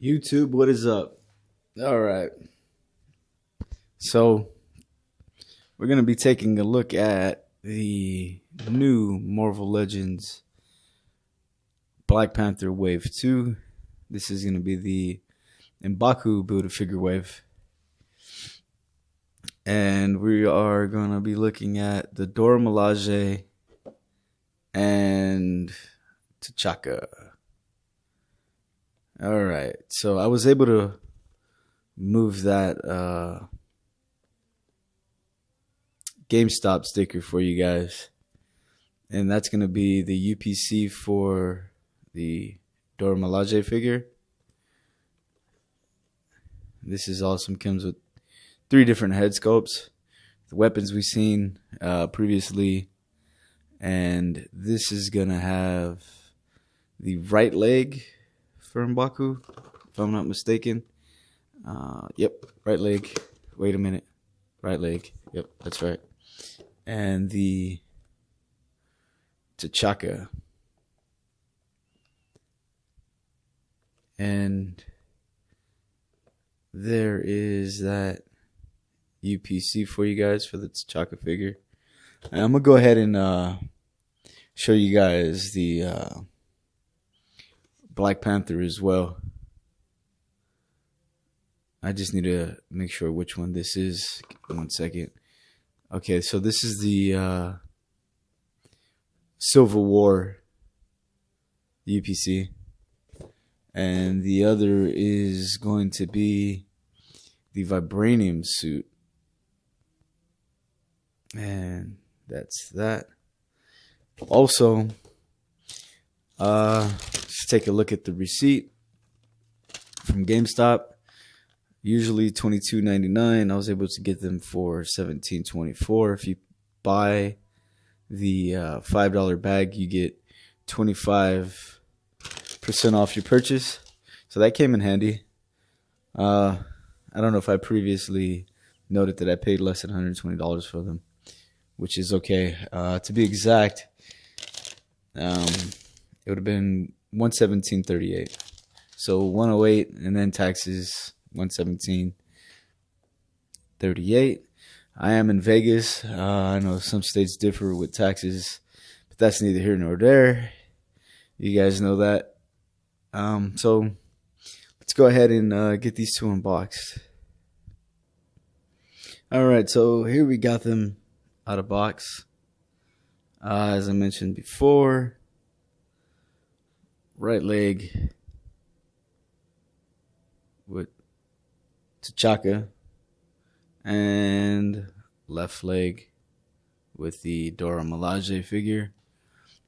YouTube, what is up? All right. So, we're going to be taking a look at the new Marvel Legends Black Panther Wave 2. This is going to be the M'Baku Build-A-Figure Wave. And we are going to be looking at the DoraMilaje and T'Chaka. All right, so I was able to move that GameStop sticker for you guys, and that's going to be the UPC for the DoraMilaje figure. This is awesome. Comes with 3 different head sculpts, the weapons we've seen previously, and this is going to have the right leg for M'Baku, if I'm not mistaken. Yep, right leg. Wait a minute. Right leg. Yep, that's right. And the T'Chaka. And there is that UPC for you guys for the T'Chaka figure. And I'm going to go ahead and show you guys the Black Panther as well. I just need to make sure which one this is. 1 second. Okay, so this is the Civil War UPC. And the other is going to be the Vibranium suit. And that's that. Also, let's take a look at the receipt from GameStop. Usually $22.99. I was able to get them for $17.24. If you buy the $5 bag, you get 25% off your purchase. So that came in handy. I don't know if I previously noted that I paid less than $120 for them, which is okay. To be exact, it would have been $117.38. So $108 and then taxes $117.38. I am in Vegas. I know some states differ with taxes, but that's neither here nor there. You guys know that. So let's go ahead and get these 2 unboxed. All right, so here we got them out of box. As I mentioned before, right leg with T'Chaka and left leg with the DoraMilaje figure.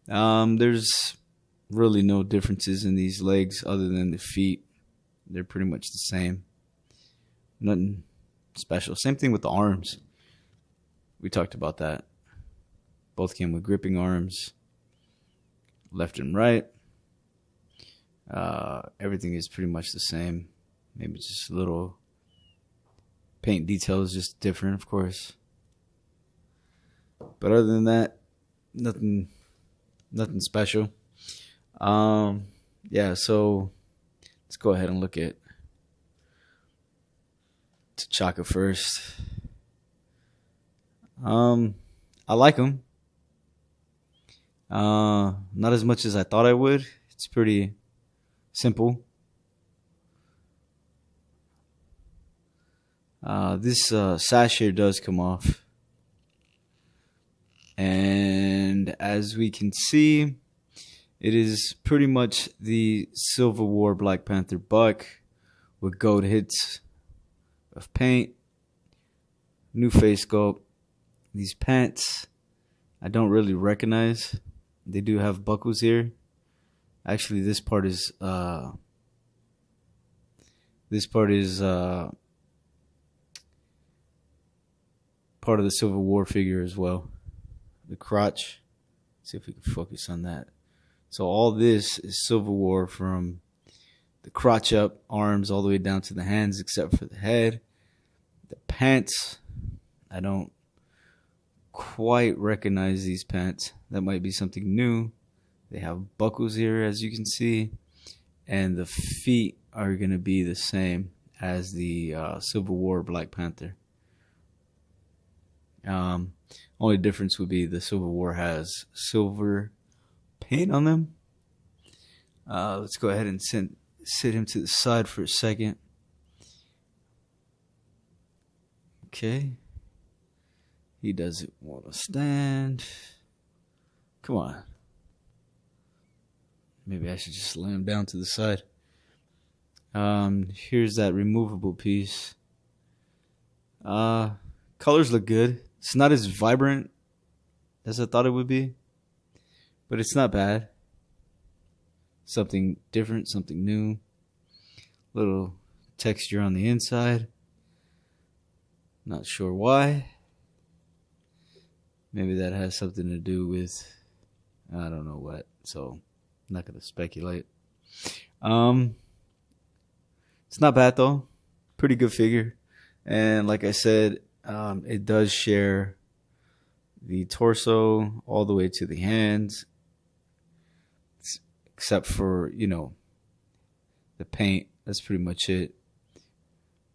There's really no differences in these legs other than the feet. They're pretty much the same. Nothing special. Same thing with the arms. We talked about that. Both came with gripping arms, left and right. Everything is pretty much the same. Maybe just a little paint details, just different, of course. But other than that, nothing special. Yeah, so let's go ahead and look at T'Chaka first. I like him. Not as much as I thought I would. It's pretty simple. This sash here does come off. And as we can see, it is pretty much the Civil War Black Panther buck with gold hits of paint. New face sculpt. These pants, I don't really recognize. They do have buckles here. Actually, this part is part of the Civil War figure as well. The crotch. Let's see if we can focus on that. So all this is Civil War from the crotch up, arms all the way down to the hands except for the head. The pants, I don't quite recognize these pants. That might be something new. They have buckles here, as you can see. and the feet are going to be the same as the Civil War Black Panther. Only difference would be the Civil War has silver paint on them. Let's go ahead and sit him to the side for a second. Okay. He doesn't want to stand. Come on. Maybe I should just lay him down to the side. Here's that removable piece. Colors look good. It's not as vibrant as I thought it would be, but it's not bad. Something different, something new. Little texture on the inside. Not sure why. Maybe that has something to do with, I don't know what, so I'm not going to speculate. It's not bad though. Pretty good figure. And like I said, it does share the torso all the way to the hands, except for, the paint. That's pretty much it.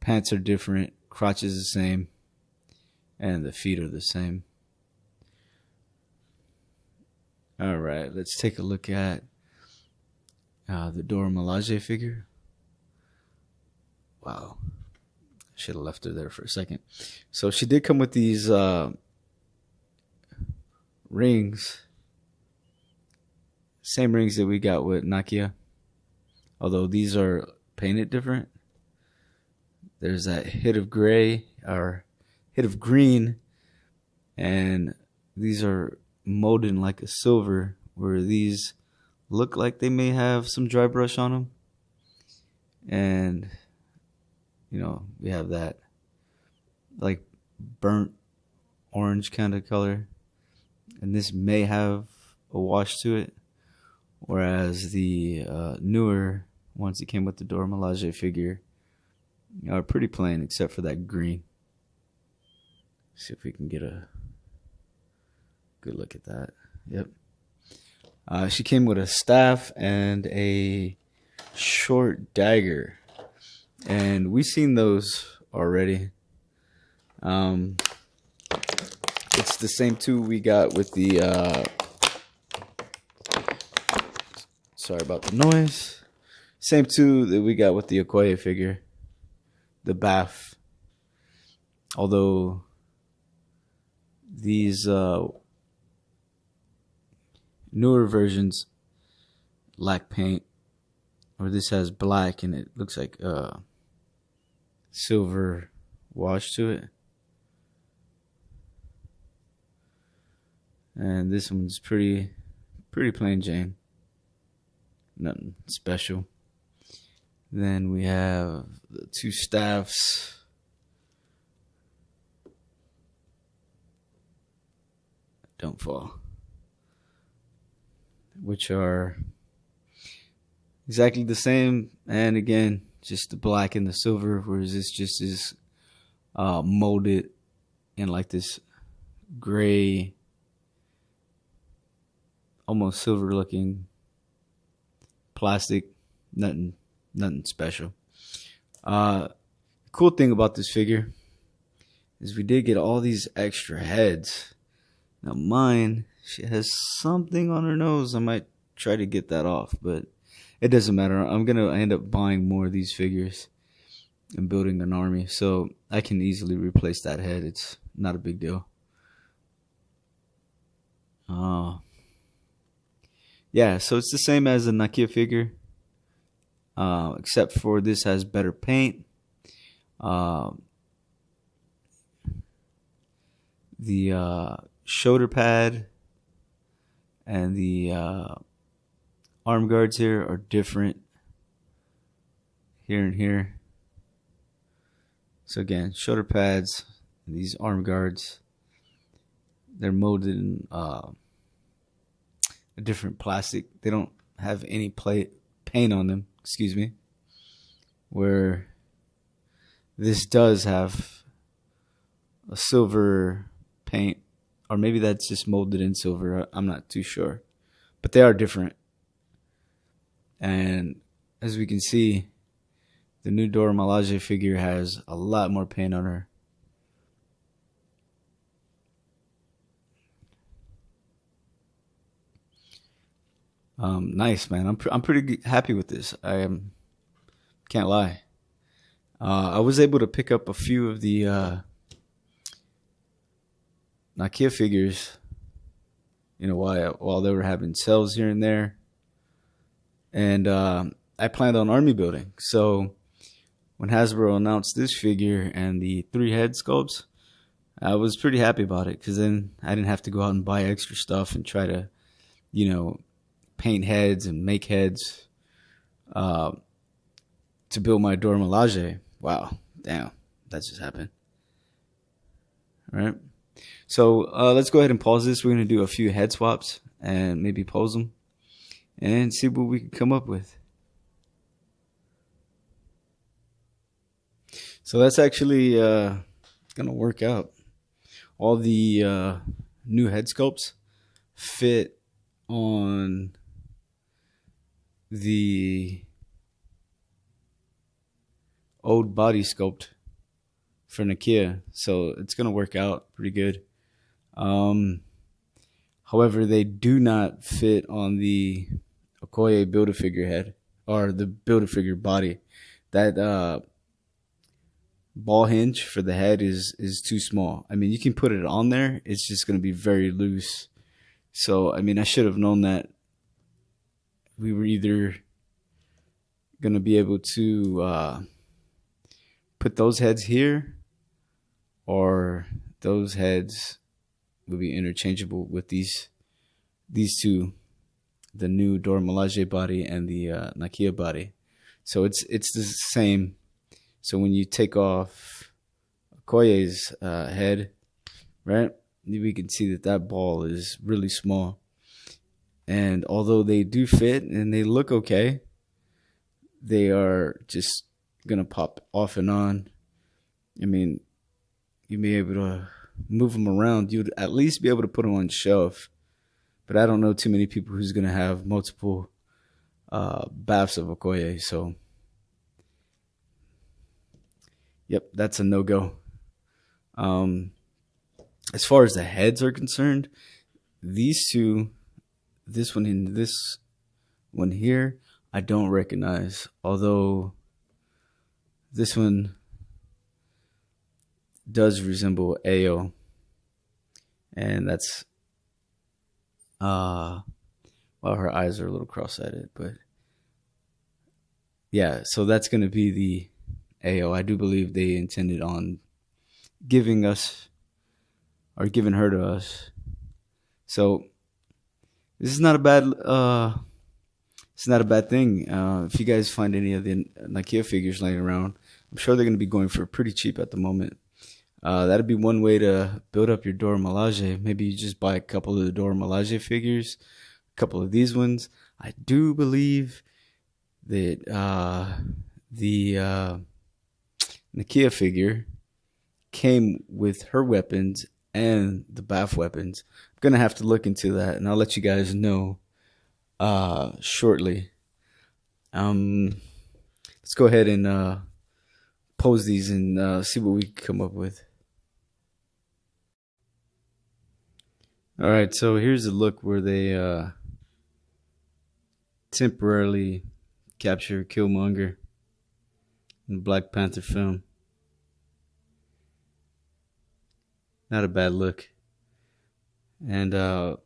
Pants are different. Crotch is the same. And the feet are the same. All right, let's take a look at the DoraMilaje figure. Wow. Should have left her there for a second. So she did come with these rings. Same rings that we got with Nakia. Although these are painted different. There's that hit of gray or hit of green. And these are molded in like a silver, where these look like they may have some dry brush on them. And we have that like burnt orange kind of color, and this may have a wash to it, whereas the newer ones that came with the DoraMilaje figure are pretty plain except for that green. See if we can get a good look at that. Yep. She came with a staff and a short dagger. And we've seen those already. It's the same two we got with the... sorry about the noise. Same two that we got with the Okoye figure. The bath. Although these newer versions lack paint. Or this has black and it looks like silver wash to it. And this one's pretty plain Jane. Nothing special. Then we have the two staffs. Don't fall. Which are exactly the same, and again, just the black and the silver, whereas this just is molded in like this gray, almost silver looking plastic. Nothing special. Cool thing about this figure is we did get all these extra heads. Now mine, she has something on her nose. I might try to get that off, but it doesn't matter. I'm going to end up buying more of these figures and building an army. So I can easily replace that head. It's not a big deal. Yeah, so it's the same as the Nakia figure. Except for this has better paint. The shoulder pad and the arm guards here are different here and here. So again, shoulder pads, and these arm guards, they're molded in a different plastic. They don't have any paint on them, excuse me, where this does have a silver paint, or maybe that's just molded in silver. I'm not too sure, but they are different. And as we can see, the new DoraMilaje figure has a lot more paint on her. Nice, man. I'm pretty happy with this. Can't lie. I was able to pick up a few of the Nakia figures, while they were having sales here and there, and I planned on army building. So when Hasbro announced this figure and the 3 head sculpts, I was pretty happy about it, because then I didn't have to go out and buy extra stuff and try to, paint heads and make heads to build my DoraMilaje. Wow, damn, that just happened. All right, so let's go ahead and pause this. We're going to do a few head swaps and maybe pose them and see what we can come up with. So that's actually going to work out. All the new head sculpts fit on the old body sculpt for Nakia, so it's gonna work out pretty good. However, they do not fit on the Okoye Build-A-Figure head, or the Build-A-Figure body. That ball hinge for the head is too small. I mean, you can put it on there, it's just gonna be very loose. So I mean, I should have known that we were either going to be able to put those heads here, or those heads will be interchangeable with these two, the new DoraMilaje body and the Nakia body. So it's the same. So when you take off Okoye's head, right, we can see that ball is really small. And although they do fit and they look okay, they are just going to pop off and on. I mean, you'd be able to move them around. You'd at least be able to put them on the shelf. But I don't know too many people who's going to have multiple baths of Okoye. So, yep, that's a no-go. As far as the heads are concerned, these two, this one and this one here, I don't recognize. Although this one does resemble Ayo, and that's well, her eyes are a little cross-eyed, but yeah. So that's gonna be the Ayo. I do believe they intended on giving us, or giving her to us. So this is not a bad it's not a bad thing. If you guys find any of the Nakia figures laying around, I'm sure they're going to be going for pretty cheap at the moment. That'd be one way to build up your DoraMilaje. Maybe you just buy a couple of the DoraMilaje figures, a couple of these ones. I do believe that the Nakia figure came with her weapons and the bath weapons. I'm gonna have to look into that, and I'll let you guys know shortly. Let's go ahead and pose these and see what we can come up with. All right, so here's a look where they temporarily capture Killmonger in the Black Panther film. Not a bad look. And I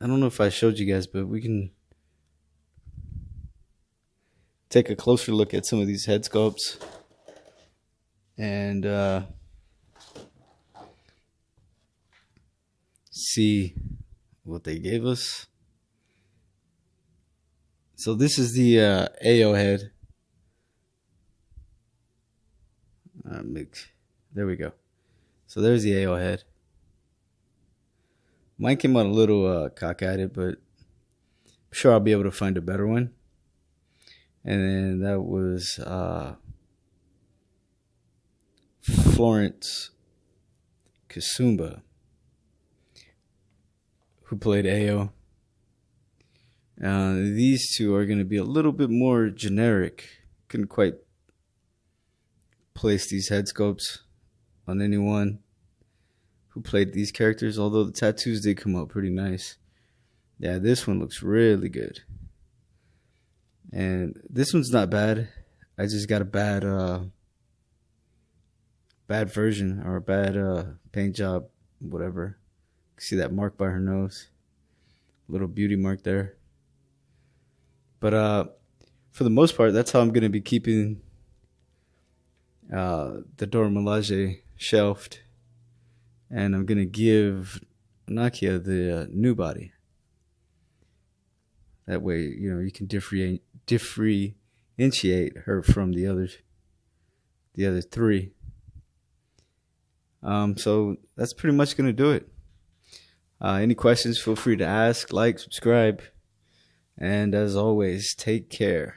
don't know if I showed you guys, but we can take a closer look at some of these head sculpts and see what they gave us. So this is the Ayo head. There we go. So there's the Ayo head. Mine came out a little cockeyed, but I'm sure I'll be able to find a better one. And then that was Florence Kasumba, who played Ayo. These two are going to be a little bit more generic. Couldn't quite place these head sculpts on anyone who played these characters, although the tattoos did come out pretty nice. Yeah, this one looks really good. And this one's not bad. I just got a bad version, or a bad paint job, whatever. See that mark by her nose? Little beauty mark there. But for the most part, that's how I'm going to be keeping the DoraMilaje shelved. And I'm going to give Nakia the new body. That way, you can differentiate her from the other three. So that's pretty much going to do it. Any questions, feel free to ask, like, subscribe. And as always, take care.